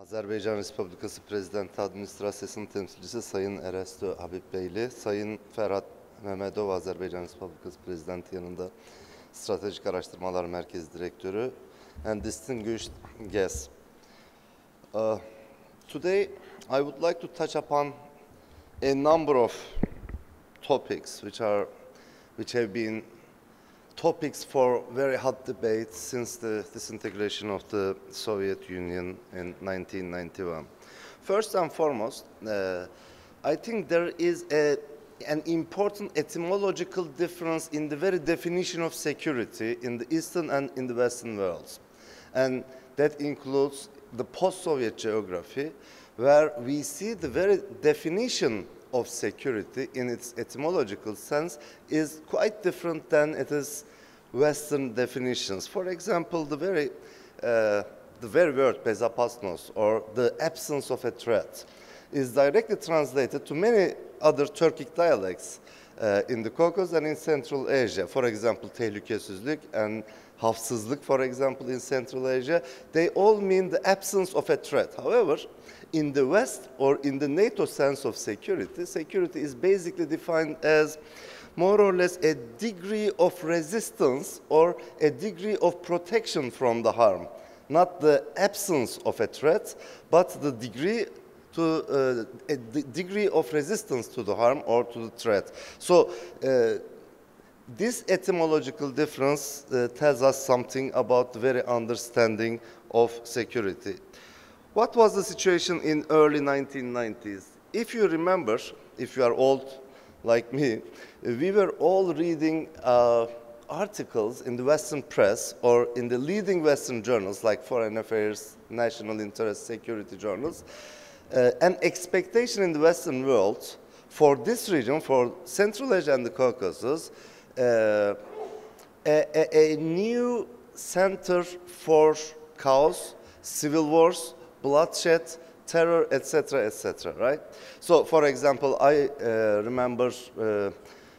Azerbaycan Respublikası Prezidenti Administrasyası'nın temsilcisi Sayın Eresto Habib Beyli, Sayın Ferhat Mehmedov, Azerbaycan Respublikası Prezidenti yanında Stratejik Araştırmalar Merkezi Direktörü, and distinguished guests. Today, I would like to touch upon a number of topics which have been topics for very hot debate since the disintegration of the Soviet Union in 1991. First and foremost, I think there is an important etymological difference in the very definition of security in the Eastern and in the Western worlds. And that includes the post-Soviet geography, where we see the very definition of security in its etymological sense is quite different than it is Western definitions. For example, the very word bezapasnos, or the absence of a threat, is directly translated to many other Turkic dialects in the Caucasus and in Central Asia. For example, tehlikesizlik and hafsızlık, for example, in Central Asia, they all mean the absence of a threat. However, in the West, or in the NATO sense of security, security is basically defined as more or less a degree of resistance or a degree of protection from the harm. Not the absence of a threat, but the degree of resistance to the harm or to the threat. So this etymological difference tells us something about the very understanding of security. What was the situation in early 1990s? If you remember, if you are old like me, we were all reading articles in the Western press or in the leading Western journals like Foreign Affairs, National Interest, Security journals, an expectation in the Western world for this region, for Central Asia and the Caucasus, a new center for chaos, civil wars, bloodshed, terror, etc., right? So, for example, I remember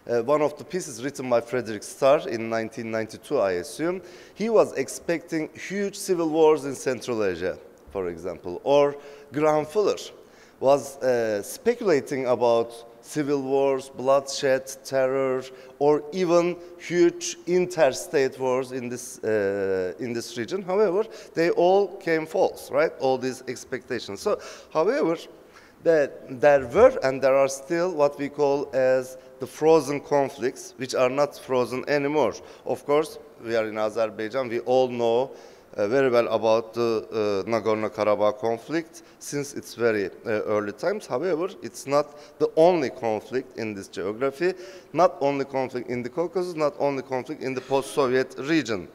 one of the pieces written by Frederick Starr in 1992, I assume. He was expecting huge civil wars in Central Asia, for example. Or Graham Fuller was speculating about civil wars, bloodshed, terror, or even huge interstate wars in this region. However, they all came false, right? All these expectations. So, however, there were and there are still what we call as the frozen conflicts, which are not frozen anymore. Of course, we are in Azerbaijan. We all know very well about the Nagorno-Karabakh conflict since its very early times. However, it's not the only conflict in this geography, not only conflict in the Caucasus, not only conflict in the post-Soviet region,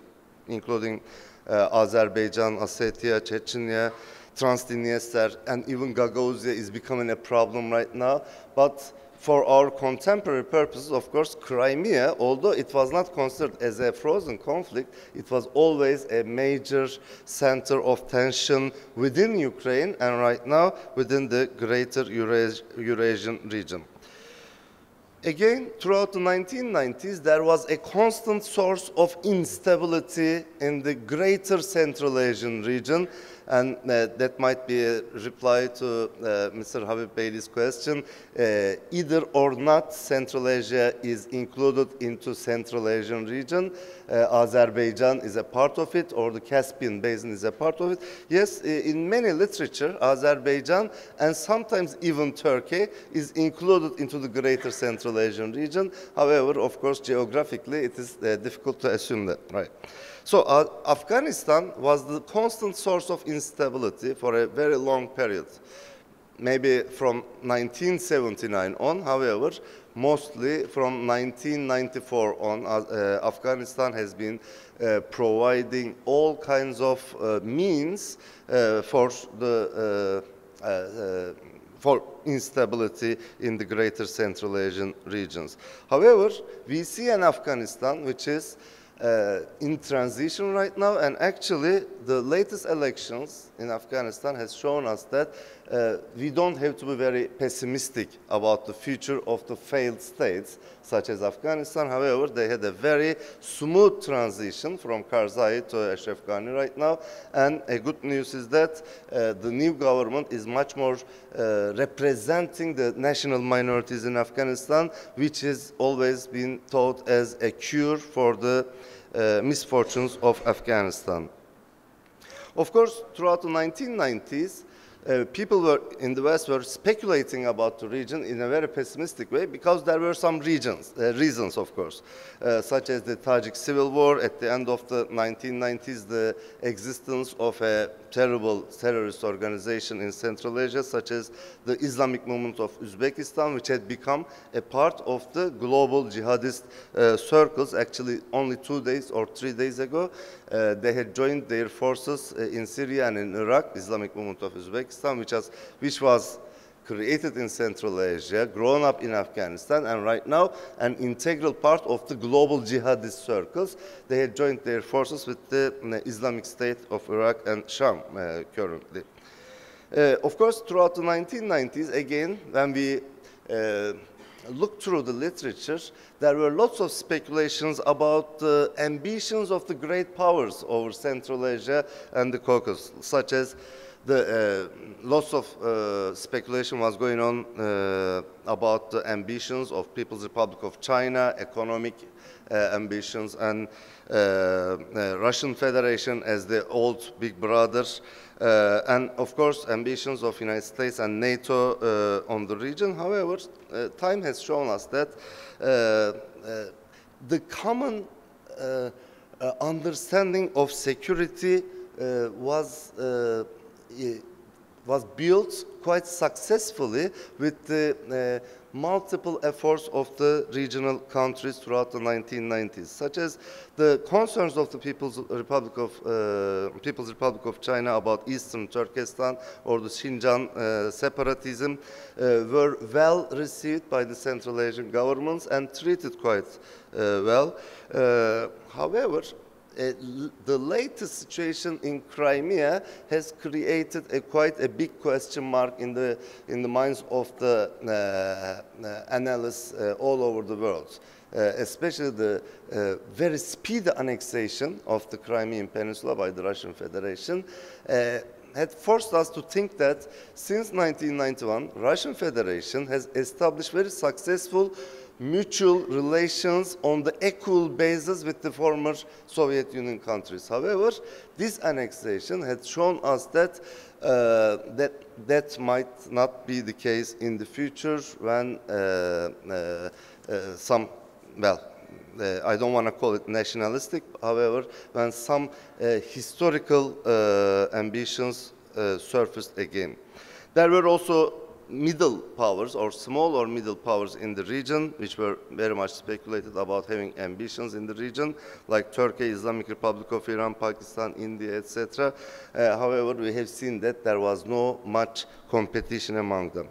including Azerbaijan, Ossetia, Chechnya, Transdniester, and even Gagauzia is becoming a problem right now. But for our contemporary purposes, of course, Crimea, although it was not considered as a frozen conflict, it was always a major center of tension within Ukraine and right now within the greater Eurasian region. Again, throughout the 1990s, there was a constant source of instability in the greater Central Asian region, and that might be a reply to Mr. Habib Beyli's question. Either or not, Central Asia is included into Central Asian region. Azerbaijan is a part of it, or the Caspian Basin is a part of it. Yes, in many literature, Azerbaijan and sometimes even Turkey is included into the greater Central Asian region. However, of course, geographically, it is difficult to assume that, right? So Afghanistan was the constant source of instability for a very long period, maybe from 1979 on. However, mostly from 1994 on, Afghanistan has been providing all kinds of means for instability in the greater Central Asian regions. However, we see an Afghanistan which is in transition right now, and actually the latest elections in Afghanistan has shown us that we don't have to be very pessimistic about the future of the failed states such as Afghanistan. However, they had a very smooth transition from Karzai to Ashraf Ghani right now, and a good news is that the new government is much more representing the national minorities in Afghanistan, which has always been thought as a cure for the misfortunes of Afghanistan. Of course, throughout the 1990s, people in the West were speculating about the region in a very pessimistic way because there were some reasons, of course, such as the Tajik civil war at the end of the 1990s, the existence of a terrible terrorist organization in Central Asia, such as the Islamic movement of Uzbekistan, which had become a part of the global jihadist circles. Actually, only 2 days or 3 days ago, they had joined their forces in Syria and in Iraq, Islamic movement of Uzbekistan, which was created in Central Asia, grown up in Afghanistan, and right now an integral part of the global jihadist circles. They had joined their forces with the Islamic State of Iraq and Sham currently. Of course, throughout the 1990s, again, when we look through the literature, there were lots of speculations about the ambitions of the great powers over Central Asia and the Caucasus, such as the lots of speculation was going on about the ambitions of People's Republic of China, economic ambitions, and Russian Federation as the old big brother, and of course ambitions of United States and NATO on the region. However, time has shown us that the common understanding of security was built quite successfully with the multiple efforts of the regional countries throughout the 1990s, such as the concerns of the People's Republic of China about Eastern Turkestan or the Xinjiang separatism were well received by the Central Asian governments and treated quite well. However, the latest situation in Crimea has created quite a big question mark in the minds of the analysts all over the world, especially the very speedy annexation of the Crimean Peninsula by the Russian Federation. Had forced us to think that since 1991, Russian Federation has established very successful mutual relations on the equal basis with the former Soviet Union countries. However, this annexation had shown us that that might not be the case in the future when I don't want to call it nationalistic, however, when some historical ambitions surfaced again. There were also middle powers or small or middle powers in the region, which were very much speculated about having ambitions in the region, like Turkey, Islamic Republic of Iran, Pakistan, India, etc. However, we have seen that there was no much competition among them.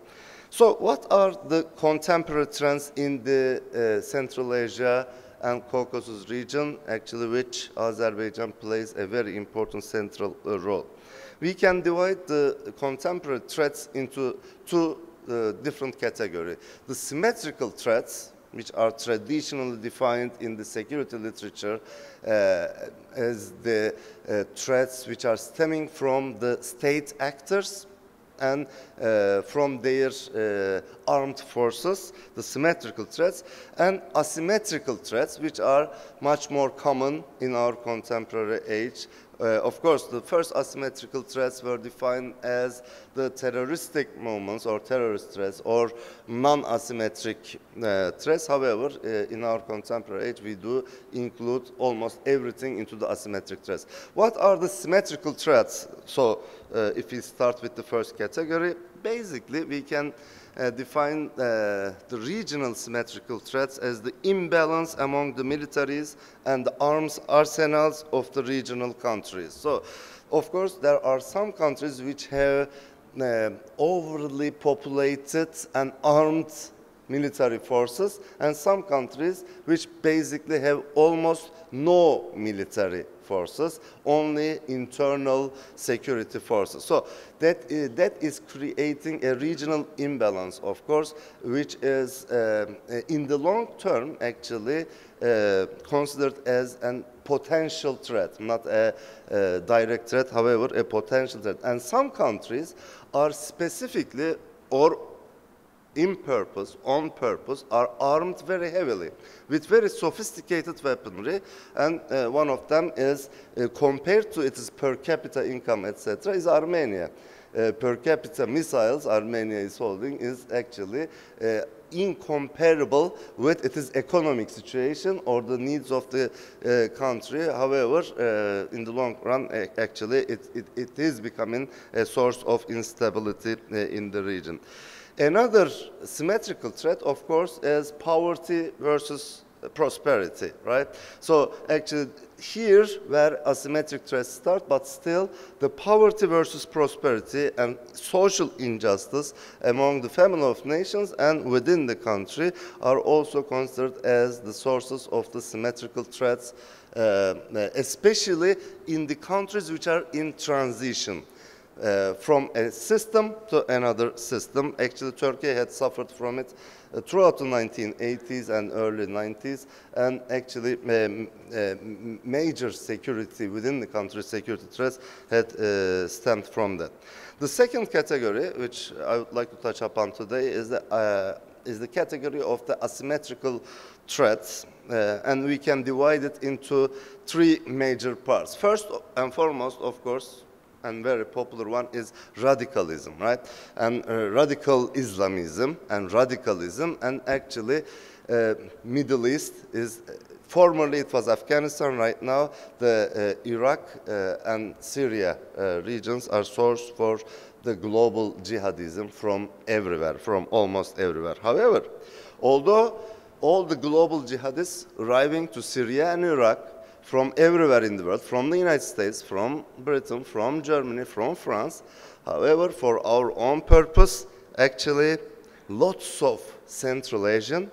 So what are the contemporary trends in the Central Asia and Caucasus region, actually which Azerbaijan plays a very important central role? We can divide the contemporary threats into two different categories. The symmetrical threats, which are traditionally defined in the security literature as the threats which are stemming from the state actors and from their armed forces, the symmetrical threats, and asymmetrical threats, which are much more common in our contemporary age. Of course, the first asymmetrical threats were defined as the terroristic movements or terrorist threats or non-asymmetric threats. However, in our contemporary age, we do include almost everything into the asymmetric threats. What are the symmetrical threats? So, if we start with the first category, basically we can define the regional symmetrical threats as the imbalance among the militaries and the arms arsenals of the regional countries. So, of course, there are some countries which have overly populated and armed military forces, and some countries which basically have almost no military forces, only internal security forces. So that is creating a regional imbalance, of course, which is in the long term actually considered as a potential threat, not a direct threat, however, a potential threat. And some countries are specifically or in purpose, on purpose, are armed very heavily with very sophisticated weaponry, and one of them is, compared to its per capita income, etc., is Armenia. Per capita missiles Armenia is holding is actually incomparable with its economic situation or the needs of the country. However, in the long run, actually, it is becoming a source of instability in the region. Another symmetrical threat, of course, is poverty versus prosperity, right? So actually here where asymmetric threats start, but still the poverty versus prosperity and social injustice among the family of nations and within the country are also considered as the sources of the symmetrical threats, especially in the countries which are in transition. From a system to another system. Actually, Turkey had suffered from it throughout the 1980s and early 90s, and actually major security within the country, security threats had stemmed from that. The second category, which I would like to touch upon today, is the category of the asymmetrical threats, and we can divide it into three major parts. First and foremost, of course, and very popular one is radicalism, right? And radical Islamism and radicalism, and actually Middle East is, formerly it was Afghanistan, right now the Iraq and Syria regions are source for the global jihadism from everywhere, from almost everywhere. However, although all the global jihadists arriving to Syria and Iraq from everywhere in the world, from the United States, from Britain, from Germany, from France. However, for our own purpose, actually, lots of Central Asian,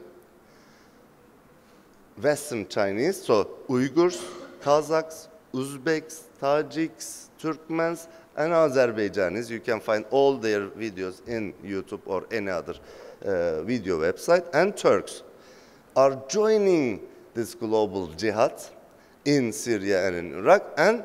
Western Chinese, so Uyghurs, Kazakhs, Uzbeks, Tajiks, Turkmens, and Azerbaijanis. You can find all their videos in YouTube or any other video website, and Turks are joining this global jihad in Syria and in Iraq, and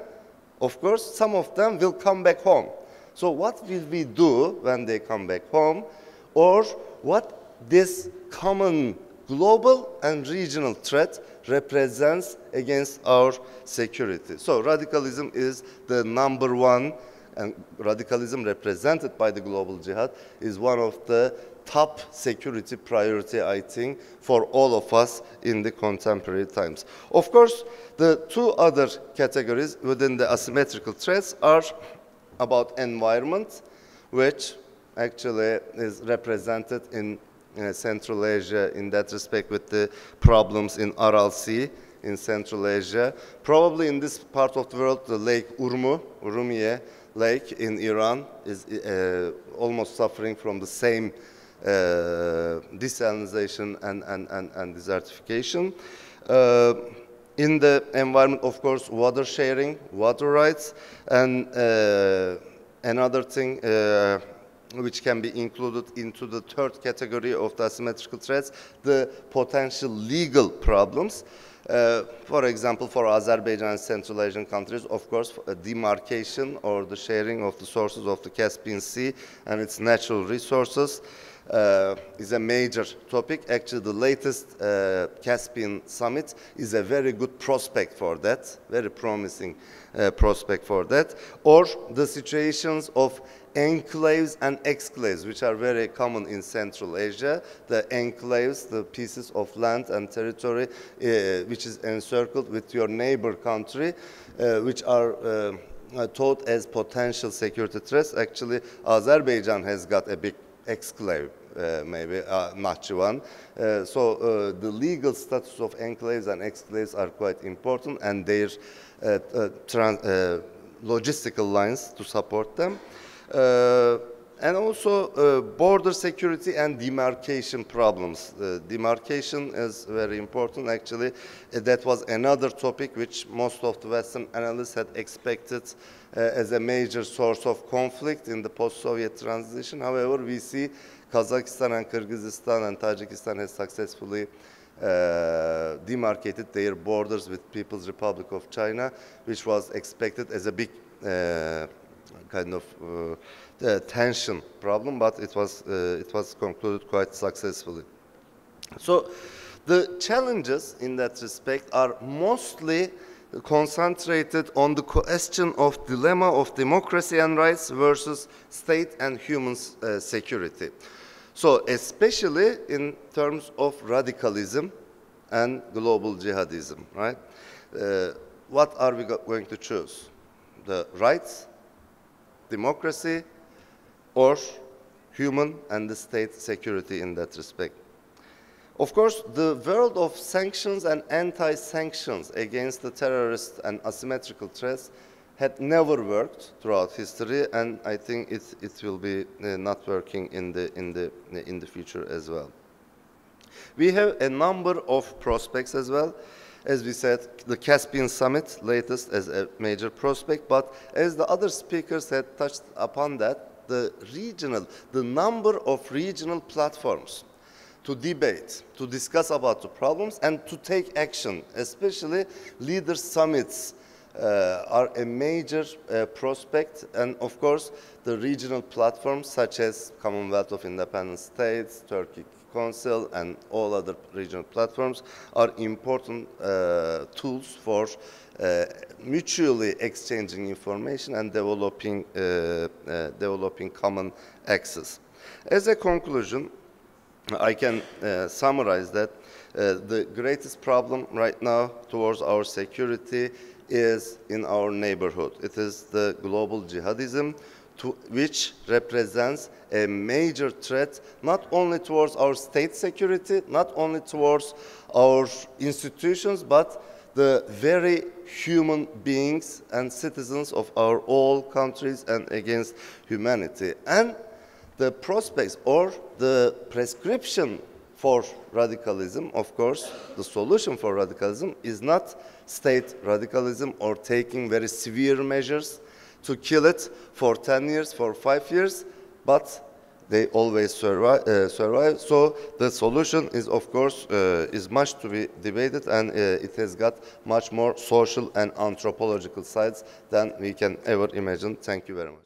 of course some of them will come back home. So what will we do when they come back home, or what this common global and regional threat represents against our security? So radicalism is the number one, and radicalism represented by the global jihad is one of the top security priority, I think, for all of us in the contemporary times. Of course, the two other categories within the asymmetrical threats are about environment, which actually is represented in Central Asia in that respect with the problems in Aral Sea in Central Asia. Probably in this part of the world, the Lake Urmiye Lake in Iran is almost suffering from the same desalinization and desertification. In the environment, of course, water sharing, water rights, and another thing which can be included into the third category of the asymmetrical threats, the potential legal problems. For example, for Azerbaijan and Central Asian countries, of course, demarcation or the sharing of the sources of the Caspian Sea and its natural resources is a major topic. Actually, the latest Caspian summit is a very good prospect for that, very promising prospect for that. Or the situations of enclaves and exclaves, which are very common in Central Asia. The enclaves, the pieces of land and territory which is encircled with your neighbor country, which are thought as potential security threats. Actually, Azerbaijan has got a big exclave, maybe Nakhchivan. So the legal status of enclaves and exclaves are quite important, and their logistical lines to support them. And also border security and demarcation problems. Demarcation is very important. Actually, that was another topic which most of the Western analysts had expected as a major source of conflict in the post-Soviet transition. However, we see Kazakhstan and Kyrgyzstan and Tajikistan has successfully demarcated their borders with People's Republic of China, which was expected as a big kind of tension problem, but it was concluded quite successfully. So the challenges in that respect are mostly concentrated on the question of dilemma of democracy and rights versus state and human security. So especially in terms of radicalism and global jihadism, right? What are we going to choose? The rights, democracy, or human and the state security in that respect? Of course, the world of sanctions and anti-sanctions against the terrorist and asymmetrical threats had never worked throughout history, and I think it will be not working in the future as well. We have a number of prospects as well. As we said, the Caspian Summit, latest as a major prospect, but as the other speakers had touched upon that, the number of regional platforms to debate, to discuss about the problems, and to take action, especially leader summits, are a major prospect. And of course, the regional platforms such as Commonwealth of Independent States, Turkey Council, and all other regional platforms are important tools for mutually exchanging information and developing common access. As a conclusion, I can summarize that the greatest problem right now towards our security is in our neighborhood. It is the global jihadism, which represents a major threat not only towards our state security, not only towards our institutions, but the very human beings and citizens of our all countries and against humanity. And the prospects or the prescription for radicalism, of course, the solution for radicalism is not state radicalism or taking very severe measures to kill it for 10 years, for 5 years, but they always survive. So the solution is, of course, is much to be debated, and it has got much more social and anthropological sides than we can ever imagine. Thank you very much.